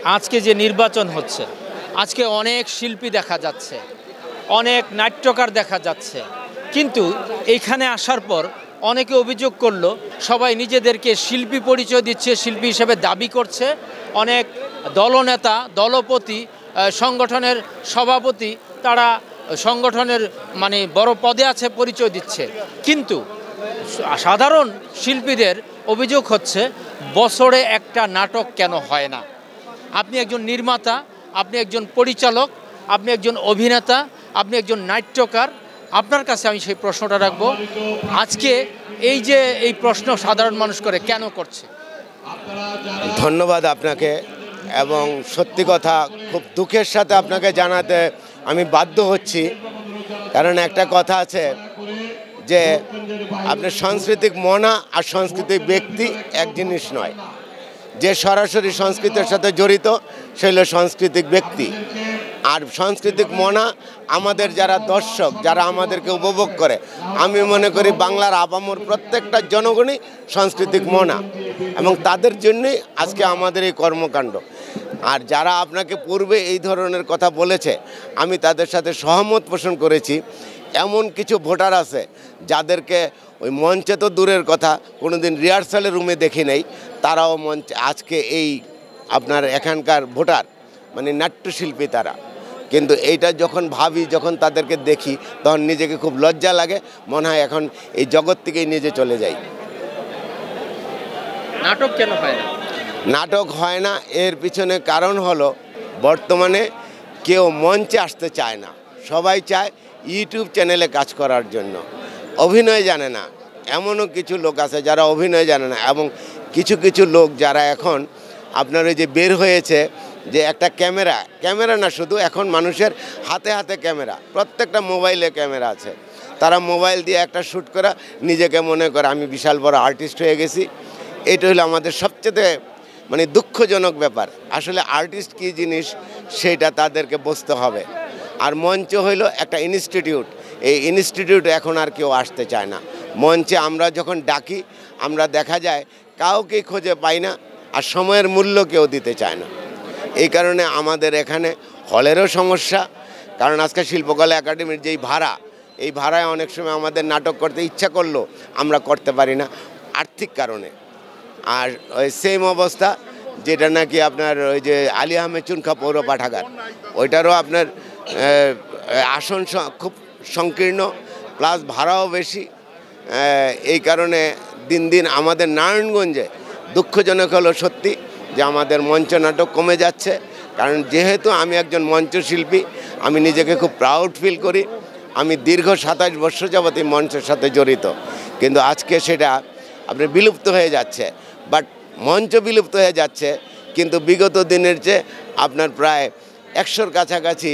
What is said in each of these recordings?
আজকে যে নির্বাচন হচ্ছে, আজকে অনেক শিল্পী দেখা যাচ্ছে, অনেক নাট্যকার দেখা যাচ্ছে, কিন্তু এইখানে আসার পর অনেকে অভিযোগ করলো সবাই নিজেদেরকে শিল্পী পরিচয় দিচ্ছে, শিল্পী হিসেবে দাবি করছে। অনেক দলনেতা, দলপতি, সংগঠনের সভাপতি তারা সংগঠনের মানে বড় পদে আছে পরিচয় দিচ্ছে, কিন্তু সাধারণ শিল্পীদের অভিযোগ হচ্ছে বছরে একটা নাটক কেন হয় না। আপনি একজন নির্মাতা, আপনি একজন পরিচালক, আপনি একজন অভিনেতা, আপনি একজন নাট্যকার, আপনার কাছে আমি সেই প্রশ্নটা রাখবো। আজকে এই যে এই প্রশ্ন সাধারণ মানুষ করে কেন করছে? ধন্যবাদ আপনাকে, এবং সত্যি কথা খুব দুঃখের সাথে আপনাকে জানাতে আমি বাধ্য হচ্ছি, কারণ একটা কথা আছে যে আপনার সাংস্কৃতিক মনা আর সাংস্কৃতিক ব্যক্তি এক জিনিস নয়। যে সরাসরি সংস্কৃতির সাথে জড়িত সে হলো সাংস্কৃতিক ব্যক্তি, আর সাংস্কৃতিক মনা আমাদের যারা দর্শক, যারা আমাদেরকে উপভোগ করে, আমি মনে করি বাংলার আপামর প্রত্যেকটা জনগণই সাংস্কৃতিক মনা, এবং তাদের জন্যই আজকে আমাদের এই কর্মকাণ্ড। আর যারা আপনাকে পূর্বে এই ধরনের কথা বলেছে, আমি তাদের সাথে সহমত পোষণ করেছি। এমন কিছু ভোটার আছে যাদেরকে ওই মঞ্চে তো দূরের কথা, কোনোদিন রিহার্সালের রুমে দেখি নাই, তারাও মঞ্চে আজকে এই আপনার এখানকার ভোটার মানে নাট্যশিল্পী তারা। কিন্তু এইটা যখন ভাবি, যখন তাদেরকে দেখি, তখন নিজেকে খুব লজ্জা লাগে, মনে হয় এখন এই জগৎ থেকেই নিজে চলে যাই। নাটক কেন হয় না? নাটক হয় না এর পিছনে কারণ হলো বর্তমানে কেউ মঞ্চে আসতে চায় না, সবাই চায় ইউটিউব চ্যানেলে কাজ করার জন্য। অভিনয় জানে না, এমনও কিছু লোক আছে যারা অভিনয় জানে না, এবং কিছু কিছু লোক যারা এখন আপনার ওই যে বের হয়েছে যে একটা ক্যামেরা না শুধু, এখন মানুষের হাতে হাতে ক্যামেরা, প্রত্যেকটা মোবাইলে ক্যামেরা আছে, তারা মোবাইল দিয়ে একটা শ্যুট করা নিজেকে মনে করে আমি বিশাল বড় আর্টিস্ট হয়ে গেছি। এটা হলো আমাদের সবচেয়ে মানে দুঃখজনক ব্যাপার। আসলে আর্টিস্ট কী জিনিস সেটা তাদেরকে বুঝতে হবে। আর মঞ্চ হইল একটা ইনস্টিটিউট, এই ইনস্টিটিউটে এখন আর কেউ আসতে চায় না। মঞ্চে আমরা যখন ডাকি, আমরা দেখা যায় কাউকেই খুঁজে পাই না, আর সময়ের মূল্য কেউ দিতে চায় না। এই কারণে আমাদের এখানে হলেরও সমস্যা, কারণ আজকে শিল্পকলা একাডেমির যেই ভাড়া, এই ভাড়ায় অনেক সময় আমাদের নাটক করতে ইচ্ছা করলেও আমরা করতে পারি না আর্থিক কারণে। আর ওই সেম অবস্থা যেটা নাকি আপনার ওই যে আলী আহমেদ চুনখা পৌর পাঠাগার, ওইটারও আপনার আসন খুব সংকীর্ণ, প্লাস ভাড়াও বেশি। এই কারণে দিন দিন আমাদের নারায়ণগঞ্জে দুঃখজনক হলো সত্যি যে আমাদের মঞ্চ নাটক কমে যাচ্ছে। কারণ যেহেতু আমি একজন মঞ্চশিল্পী, আমি নিজেকে খুব প্রাউড ফিল করি। আমি দীর্ঘ 27 বছর যাবত এই মঞ্চের সাথে জড়িত, কিন্তু আজকে সেটা আপনার বিলুপ্ত হয়ে যাচ্ছে। বাট মঞ্চ বিলুপ্ত হয়ে যাচ্ছে, কিন্তু বিগত দিনের চেয়ে আপনার প্রায় 100-র কাছাকাছি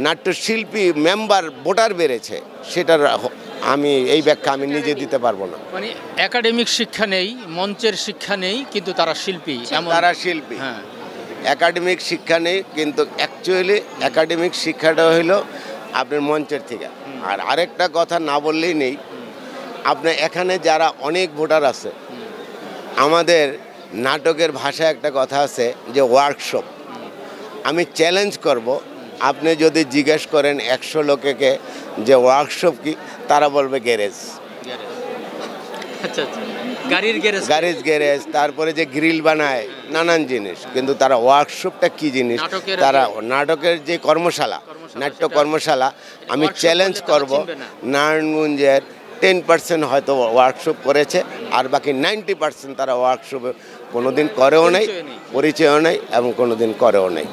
নাট্যশিল্পী মেম্বার ভোটার বেড়েছে। সেটার আমি এই ব্যাখ্যা আমি নিজে দিতে পারবো না। মানে একাডেমিক শিক্ষা নেই, মঞ্চের শিক্ষা নেই, কিন্তু তারা শিল্পী। তারা শিল্পী, হ্যাঁ। একাডেমিক শিক্ষা নেই, কিন্তু অ্যাকচুয়ালি একাডেমিক শিক্ষাটা হইলো আপনার মঞ্চের থেকে। আর আরেকটা কথা না বললেই নেই, আপনার এখানে যারা অনেক ভোটার আছে, আমাদের নাটকের ভাষায় একটা কথা আছে যে ওয়ার্কশপ। আমি চ্যালেঞ্জ করব, আপনি যদি জিজ্ঞেস করেন 100 লোকেকে যে ওয়ার্কশপ কি, তারা বলবে গ্যারেজ। আচ্ছা আচ্ছা, গাড়ির গ্যারেজ, তারপরে যে গ্রিল বানায়, নানান জিনিস, কিন্তু তারা ওয়ার্কশপটা কি জিনিস, তারা নাটকের যে কর্মশালা, নাট্য কর্মশালা, আমি চ্যালেঞ্জ করব নারায়ণগঞ্জের 10% হয়তো ওয়ার্কশপ করেছে, আর বাকি 90% তারা ওয়ার্কশপে কোনোদিন করেও নেই, পরিচয়ও নেই, এবং কোনোদিন করেও নেই।